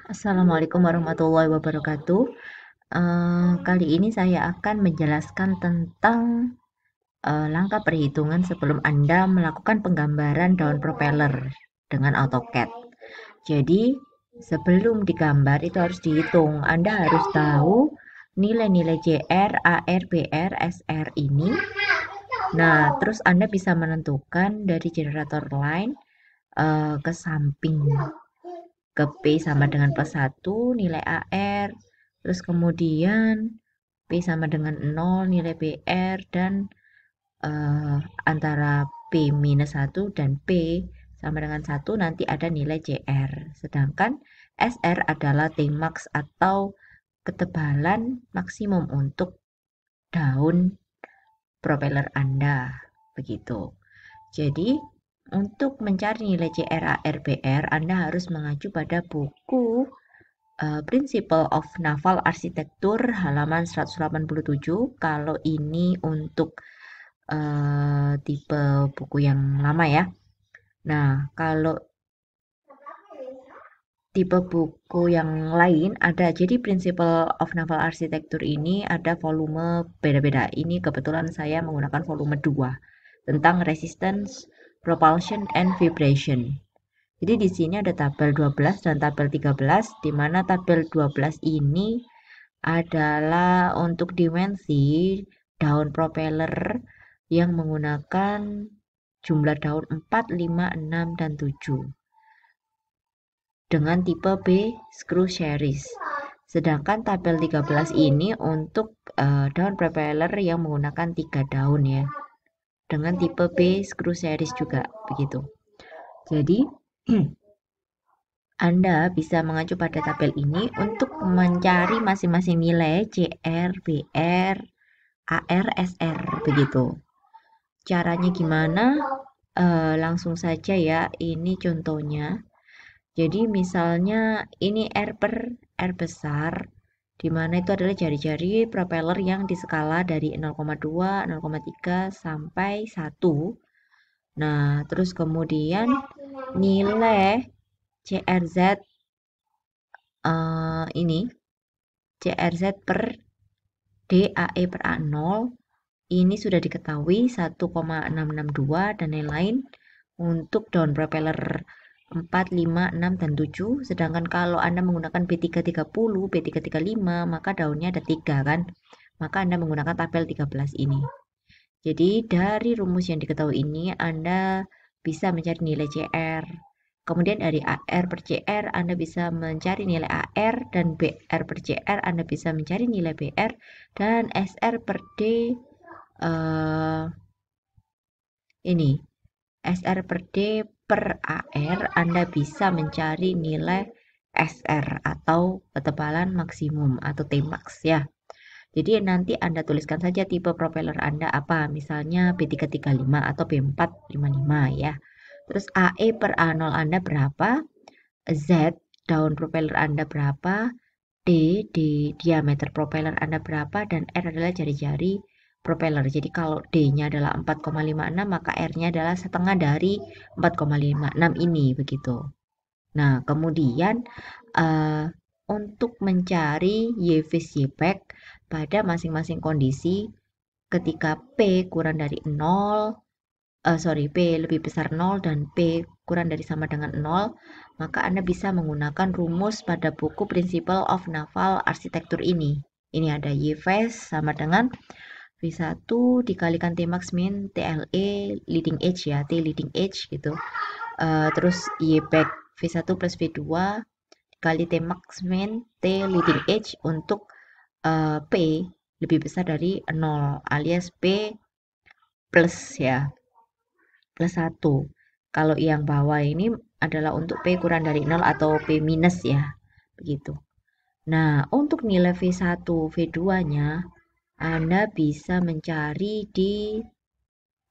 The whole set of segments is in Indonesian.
Assalamualaikum warahmatullahi wabarakatuh. Kali ini saya akan menjelaskan tentang langkah perhitungan sebelum Anda melakukan penggambaran daun propeller dengan AutoCAD. Jadi, sebelum digambar itu harus dihitung. Anda harus tahu nilai-nilai JR, AR, BR, SR ini. Nah, terus Anda bisa menentukan dari generator line ke samping ke P sama dengan plus 1 nilai AR, terus kemudian P sama dengan 0 nilai BR, dan antara P minus 1 dan P sama dengan 1 nanti ada nilai JR. Sedangkan SR adalah Tmax atau ketebalan maksimum untuk daun propeller Anda. Begitu. Jadi, untuk mencari nilai JR, AR, BR, Anda harus mengacu pada buku Principle of Naval Architecture halaman 187. Kalau ini untuk tipe buku yang lama ya. Nah, kalau tipe buku yang lain ada, jadi Principle of Naval Architecture ini ada volume beda-beda. Ini kebetulan saya menggunakan volume 2 tentang resistance, propulsion, and vibration. Jadi di sini ada tabel 12 dan tabel 13, di mana tabel 12 ini adalah untuk dimensi daun propeller yang menggunakan jumlah daun 4, 5, 6, dan 7 dengan tipe B screw series. Sedangkan tabel 13 ini untuk daun propeller yang menggunakan 3 daun ya, dengan tipe B screw series juga begitu. Jadi Anda bisa mengacu pada tabel ini untuk mencari masing-masing nilai JR, BR, AR, SR begitu. Caranya gimana? Langsung saja ya, ini contohnya. Jadi misalnya ini R besar, di mana itu adalah jari-jari propeller yang diskala dari 0,2, 0,3 sampai 1. Nah, terus kemudian nilai CRZ ini CRZ per DAE per A0 ini sudah diketahui 1,662 dan lain-lain untuk daun propeller 4, 5, 6, dan 7. Sedangkan kalau Anda menggunakan B330, B335, maka daunnya ada 3 kan. Maka Anda menggunakan tabel 13 ini. Jadi dari rumus yang diketahui ini Anda bisa mencari nilai CR. Kemudian dari AR per CR Anda bisa mencari nilai AR, dan BR per CR Anda bisa mencari nilai BR, dan SR per D ini SR per D per AR Anda bisa mencari nilai SR atau ketebalan maksimum atau Tmax ya. Jadi nanti Anda tuliskan saja tipe propeller Anda apa, misalnya B335 atau B455 ya. Terus AE per A0 Anda berapa, Z daun propeller Anda berapa, D di diameter propeller Anda berapa, dan R adalah jari-jari propeller. Jadi kalau D-nya adalah 4,56 maka R-nya adalah setengah dari 4,56 ini begitu. Nah, kemudian untuk mencari Y-phase Y-back pada masing-masing kondisi ketika P kurang dari 0, P lebih besar 0 dan P kurang dari sama dengan 0, maka Anda bisa menggunakan rumus pada buku Principle of Naval Architecture ini. Ini ada Y-phase sama dengan V1 dikalikan Tmax min TLE leading edge ya, T leading edge gitu. Terus Y-back V1 plus V2 dikali Tmax min T leading edge untuk P lebih besar dari 0 alias P plus ya, plus 1. Kalau yang bawah ini adalah untuk P kurang dari 0 atau P minus ya, begitu. Nah, untuk nilai V1, V2-nya Anda bisa mencari di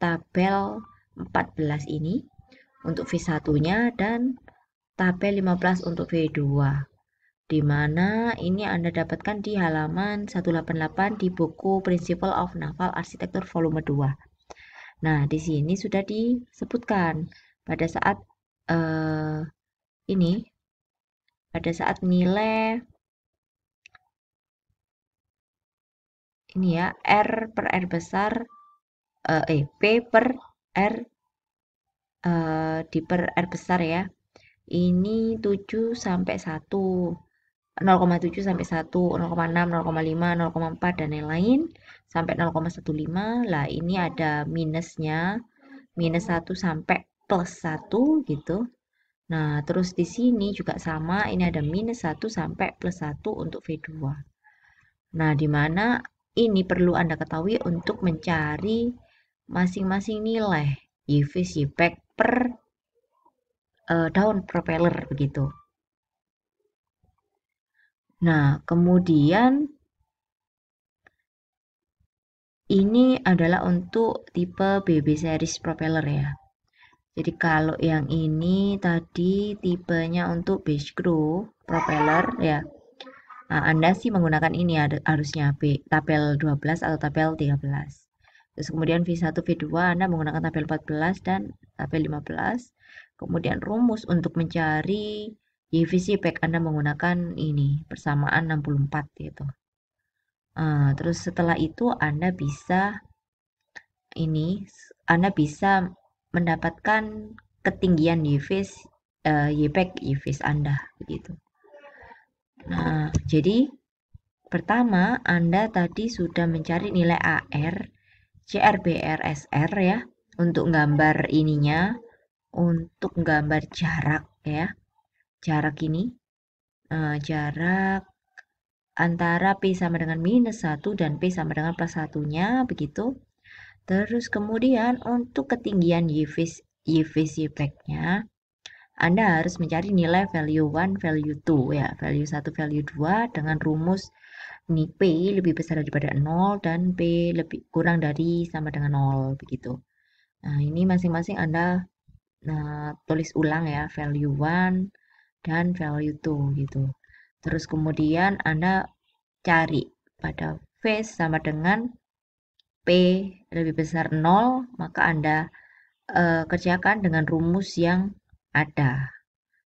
tabel 14 ini untuk V1-nya dan tabel 15 untuk V2. Di mana ini Anda dapatkan di halaman 188 di buku Principle of Naval Architecture volume 2. Nah, di sini sudah disebutkan pada saat ini pada saat nilai ini ya, R per R besar, P per R di per R besar ya, ini 7 sampai 1, 0,7 sampai 1, 0,6, 0,5, 0,4 dan lain-lain sampai 0,15. Lah ini ada minusnya, minus 1 sampai plus 1 gitu. Nah, terus di sini juga sama, ini ada minus 1 sampai plus 1 untuk V2. Nah, di mana ini perlu Anda ketahui untuk mencari masing-masing nilai YFIS YPAC per daun propeller begitu. Nah, kemudian ini adalah untuk tipe BB series propeller ya. Jadi kalau yang ini tadi tipenya untuk base crew propeller ya. Nah, Anda sih menggunakan ini harusnya tabel 12 atau tabel 13. Terus kemudian V1, V2 Anda menggunakan tabel 14 dan tabel 15. Kemudian rumus untuk mencari YVC pack Anda menggunakan ini persamaan 64 gitu. Terus setelah itu Anda bisa mendapatkan ketinggian YPAC YFIS Anda begitu. Nah, jadi pertama Anda tadi sudah mencari nilai AR, CR, BR, SR ya untuk gambar ininya, untuk gambar jarak ya. Jarak ini jarak antara P sama dengan minus 1 dan P sama dengan plus 1-nya begitu. Terus kemudian untuk ketinggian YFIS YPAC-nya Anda harus mencari nilai value 1, value 2 ya, value 1, value 2 dengan rumus ini P lebih besar daripada 0 dan P lebih kurang dari sama dengan 0 begitu. Nah, ini masing-masing Anda tulis ulang ya, value 1 dan value 2 gitu. Terus kemudian Anda cari pada phase sama dengan P lebih besar 0, maka Anda kerjakan dengan rumus yang ada.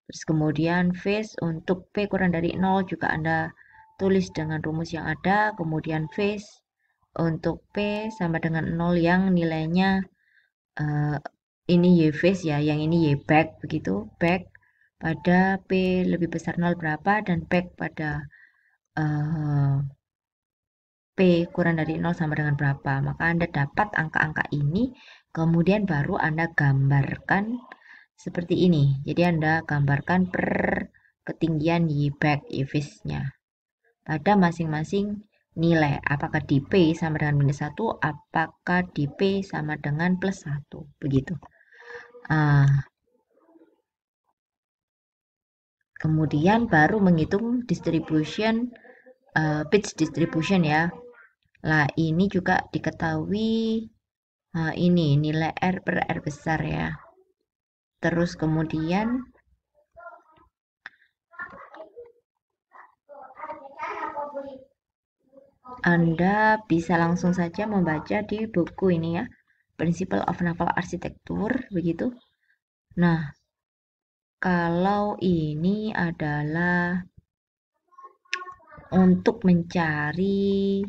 Terus kemudian phase untuk P kurang dari 0 juga Anda tulis dengan rumus yang ada. Kemudian phase untuk P sama dengan 0 yang nilainya ini Y phase ya, yang ini Y back begitu. Back pada P lebih besar 0 berapa dan back pada P kurang dari 0 sama dengan berapa. Maka Anda dapat angka-angka ini, kemudian baru Anda gambarkan seperti ini. Jadi Anda gambarkan per ketinggian YBAC, YFIS-nya pada masing-masing nilai. Apakah di P sama dengan minus 1, apakah di P sama dengan plus 1. Begitu. Kemudian baru menghitung distribution, pitch distribution ya. Lah ini juga diketahui ini nilai R per R besar ya. Terus kemudian Anda bisa langsung saja membaca di buku ini ya, Principle of Naval Architecture begitu. Nah, kalau ini adalah untuk mencari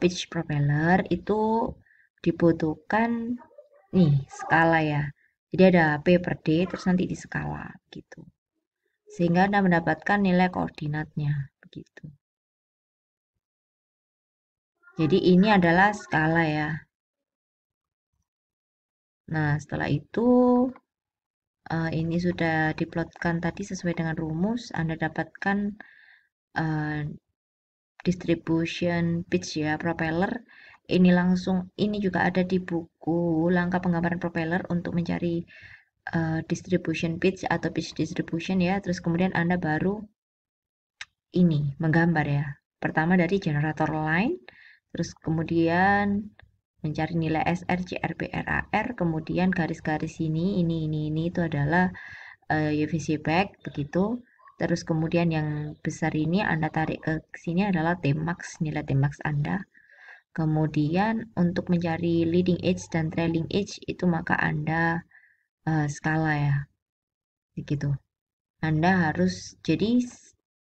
pitch propeller itu dibutuhkan nih skala ya. Jadi ada P per D terus nanti di skala gitu. Sehingga Anda mendapatkan nilai koordinatnya begitu. Jadi ini adalah skala ya. Nah, setelah itu ini sudah diplotkan tadi sesuai dengan rumus. Anda dapatkan distribution pitch ya propeller. Ini juga ada di buku langkah penggambaran propeller untuk mencari distribution pitch atau pitch distribution ya. Terus kemudian Anda baru ini menggambar ya. Pertama dari generator line, terus kemudian mencari nilai SR, CR, BR, AR, kemudian garis-garis ini itu adalah YVC back begitu. Terus kemudian yang besar ini Anda tarik ke sini adalah Tmax, nilai Tmax Anda. Kemudian untuk mencari leading edge dan trailing edge itu maka Anda skala ya. Begitu. Anda harus jadi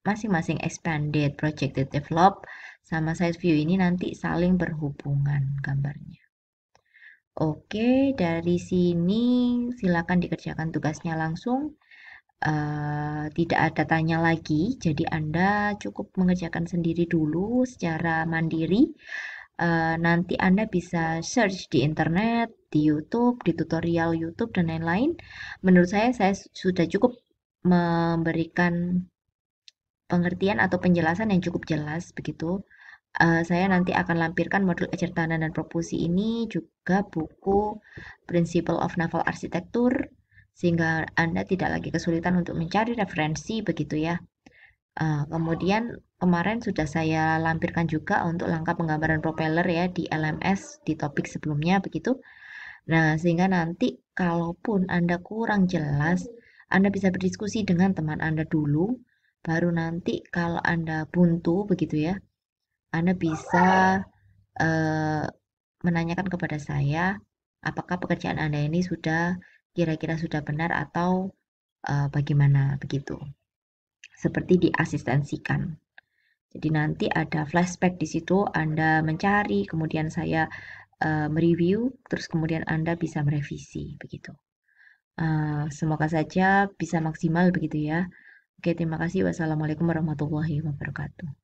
masing-masing expanded, projected, develop, sama side view ini nanti saling berhubungan gambarnya. Oke, dari sini silakan dikerjakan tugasnya langsung. Tidak ada tanya lagi, jadi Anda cukup mengerjakan sendiri dulu secara mandiri. Nanti Anda bisa search di internet, di YouTube, di tutorial YouTube, dan lain-lain. Menurut saya sudah cukup memberikan pengertian atau penjelasan yang cukup jelas begitu. Saya nanti akan lampirkan modul ajartanan dan proporsi ini juga buku Principle of Naval Architecture sehingga Anda tidak lagi kesulitan untuk mencari referensi begitu ya. Kemudian kemarin sudah saya lampirkan juga untuk langkah penggambaran propeller ya di LMS di topik sebelumnya begitu. Nah, sehingga nanti kalaupun Anda kurang jelas, Anda bisa berdiskusi dengan teman Anda dulu, baru nanti kalau Anda buntu begitu ya, Anda bisa eh, menanyakan kepada saya apakah pekerjaan Anda ini sudah kira-kira sudah benar atau bagaimana begitu. Seperti diasistensikan. Jadi nanti ada flashback di situ, Anda mencari, kemudian saya mereview, terus kemudian Anda bisa merevisi begitu. Semoga saja bisa maksimal begitu ya. Oke, terima kasih. Wassalamualaikum warahmatullahi wabarakatuh.